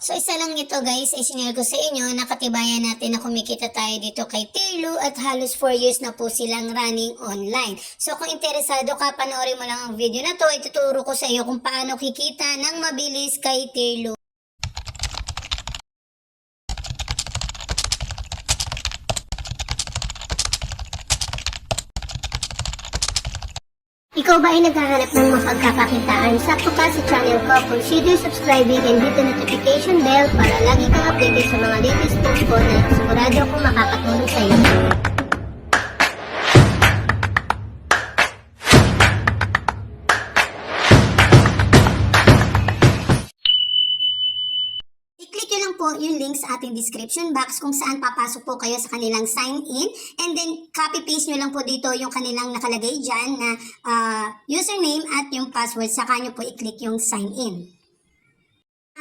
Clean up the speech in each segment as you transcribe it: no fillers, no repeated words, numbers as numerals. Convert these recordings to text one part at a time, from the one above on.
So isa lang ito guys, ay sinare ko sa inyo, nakatibayan natin na kumikita tayo dito kay Taylor at halos 4 years na po silang running online. So kung interesado ka, panoorin mo lang ang video na to, ituturo ko sa iyo kung paano kikita ng mabilis kay Taylor. Ikaw ba ay naghahanap ng mapagkakakitaan? Sakto ka sa channel ko. Consider subscribing and hit the notification bell para lagi kang updated sa mga latest post ko na sigurado akong makakatulong sa iyo. I-click nyo lang po yung link sa ating description box kung saan papasok po kayo sa kanilang sign in, and then copy paste nyo lang po dito yung kanilang nakalagay dyan na username at yung password, saka nyo po i-click yung sign in.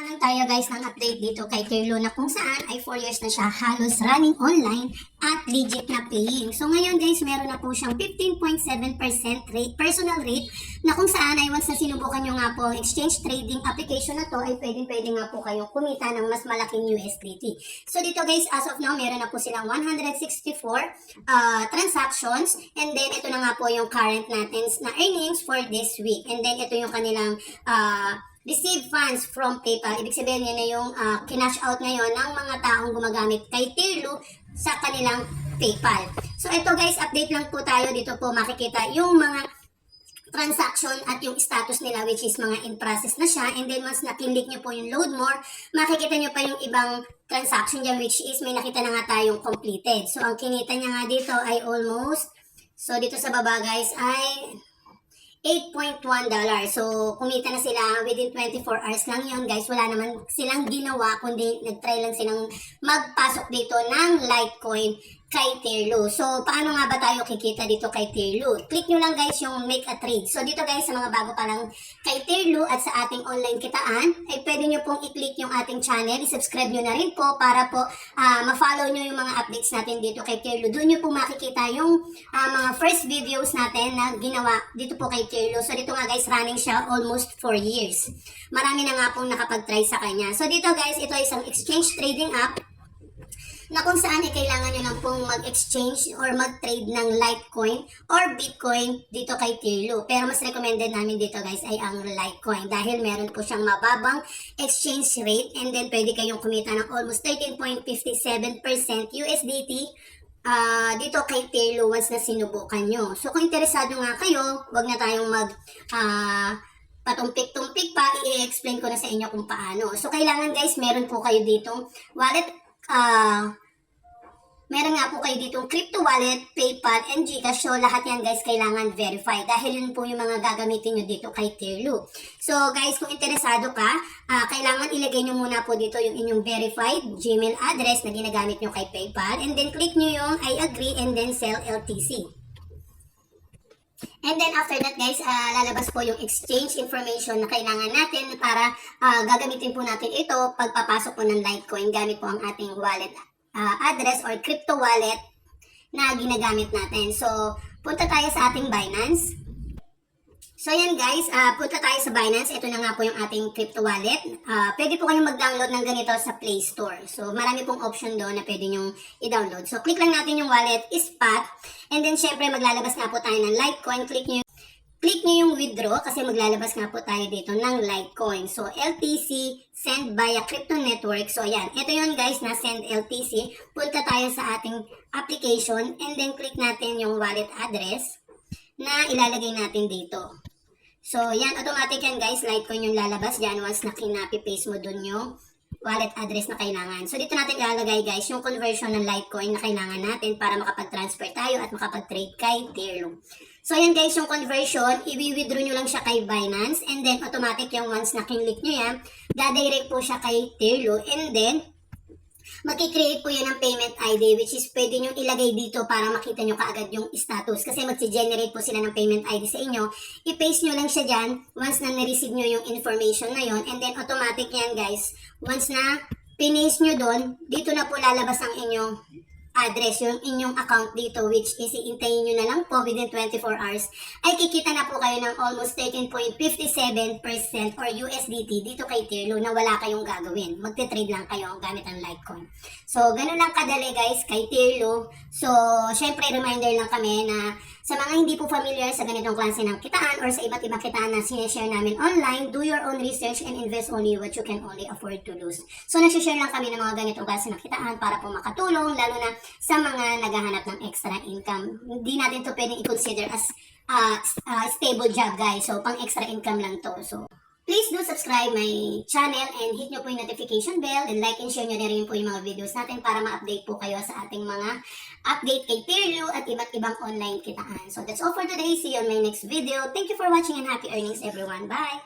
Lang tayo guys ng update dito kay Taylor na kung saan ay 4 years na siya halos running online at legit na paying. So ngayon guys, meron na po siyang 15.7% rate, personal rate, na kung saan ay once na sinubukan nyo nga po ang exchange trading application na to ay pwede nga po kayong kumita ng mas malaking USDT. So dito guys, as of now, meron na po silang 164 transactions, and then ito na nga po yung current natin na earnings for this week. And then ito yung kanilang receive funds from PayPal. Ibig sabihin niya na yung kinash out ngayon ng mga taong gumagamit kay Taylor sa kanilang PayPal. So ito guys, update lang po tayo. Dito po makikita yung mga transaction at yung status nila, which is mga in process na siya. And then once na-click nyo po yung load more, makikita nyo pa yung ibang transaction dyan, which is may nakita na nga tayong completed. So ang kinita niya nga dito ay almost, so dito sa baba guys ay $8.1. So, kumita na sila within 24 hours lang yun, guys. Wala naman silang ginawa, kundi nag-try lang silang magpasok dito ng Litecoin kay Taylor. So, paano nga ba tayo kikita dito kay Taylor? Click nyo lang guys yung make a trade. So, dito guys, sa mga bago pa lang kay Taylor at sa ating online kitaan, ay pwede nyo pong i-click yung ating channel. I-subscribe nyo na rin po para po ma-follow nyo yung mga updates natin dito kay Taylor. Doon nyo po makikita yung mga first videos natin na ginawa dito po kay Taylor. So, dito nga guys, running siya almost 4 years. Marami na nga pong nakapag-try sa kanya. So, dito guys, ito ay isang exchange trading app na kung saan ay kailangan nyo lang pong mag-exchange or mag-trade ng Litecoin or Bitcoin dito kay Taylor. Pero mas recommended namin dito guys ay ang Litecoin dahil meron po siyang mababang exchange rate, and then pwede kayong kumita ng almost 13.57% USDT dito kay Taylor once na sinubukan nyo. So kung interesado nga kayo, wag na tayong patumpik-tumpik pa, i-explain ko na sa inyo kung paano. So kailangan guys, meron po kayo ditong wallet, meron nga po kayo ditong crypto wallet, PayPal, and Gcash. So, lahat yan guys kailangan verify dahil yun po yung mga gagamitin nyo dito kay Taylor. So, guys, kung interesado ka, kailangan ilagay nyo muna po dito yung inyong verified Gmail address na ginagamit nyo kay PayPal, and then click nyo yung I agree and then sell LTC. And then after that guys, lalabas po yung exchange information na kailangan natin para gagamitin po natin ito pagpapasok po ng Litecoin gamit po ang ating wallet address or crypto wallet na ginagamit natin. So, punta tayo sa ating Binance. So, yan guys, punta tayo sa Binance. Ito na nga po yung ating crypto wallet. Pwede po kayong mag-download ng ganito sa Play Store. So, marami pong option doon na pwede nyong i-download. So, click lang natin yung wallet, spot. And then, syempre, maglalabas nga po tayo ng Litecoin. Click nyo yung withdraw kasi maglalabas nga po tayo dito ng Litecoin. So, LTC, send via crypto network. So, ayan. Ito yun guys na send LTC. Punta tayo sa ating application and then click natin yung wallet address na ilalagay natin dito. So, yan. Automatic yan guys. Litecoin yung lalabas dyan once na kinapi-paste mo dun yung wallet address na kailangan. So, dito natin ilalagay guys yung conversion ng Litecoin na kailangan natin para makapag-transfer tayo at makapag-trade kay Taylor. So, yan guys, yung conversion, i-withdraw nyo lang siya kay Binance, and then automatic yung once na kinlik nyo yan, dadirect po siya kay Taylor, and then magkikreate po yan ng payment ID, which is pwede nyo ilagay dito para makita nyo kaagad yung status. Kasi mag-generate po sila ng payment ID sa inyo. I-paste nyo lang siya dyan once na na-receive nyo yung information na yon, and then automatic yan guys. Once na pinaste nyo doon, dito na po lalabas ang inyong address yung inyong account dito, which is iintayin nyo na lang po within 24 hours, ay kikita na po kayo ng almost 13.57% or USDT dito kay Tirlo na wala kayong gagawin. Magte-trade lang kayo gamit ang Litecoin. So, ganun lang kadali guys kay Tirlo. So, syempre reminder lang kami na sa mga hindi po familiar sa ganitong klase ng kitaan or sa iba't ibang kitaan na sinishare namin online, do your own research and invest only what you can only afford to lose. So, nagsishare lang kami ng mga ganitong klase ng kitaan para po makatulong, lalo na sa mga naghahanap ng extra income. Hindi natin to pwedeng i-consider as stable job guys. So, pang extra income lang to. So, please do subscribe my channel and hit nyo po yung notification bell and like and share nyo na rin po yung mga videos natin para ma-update po kayo sa ating mga update kay Tirlo at iba't ibang online kitaan. So, that's all for today. See you on my next video. Thank you for watching and happy earnings everyone. Bye!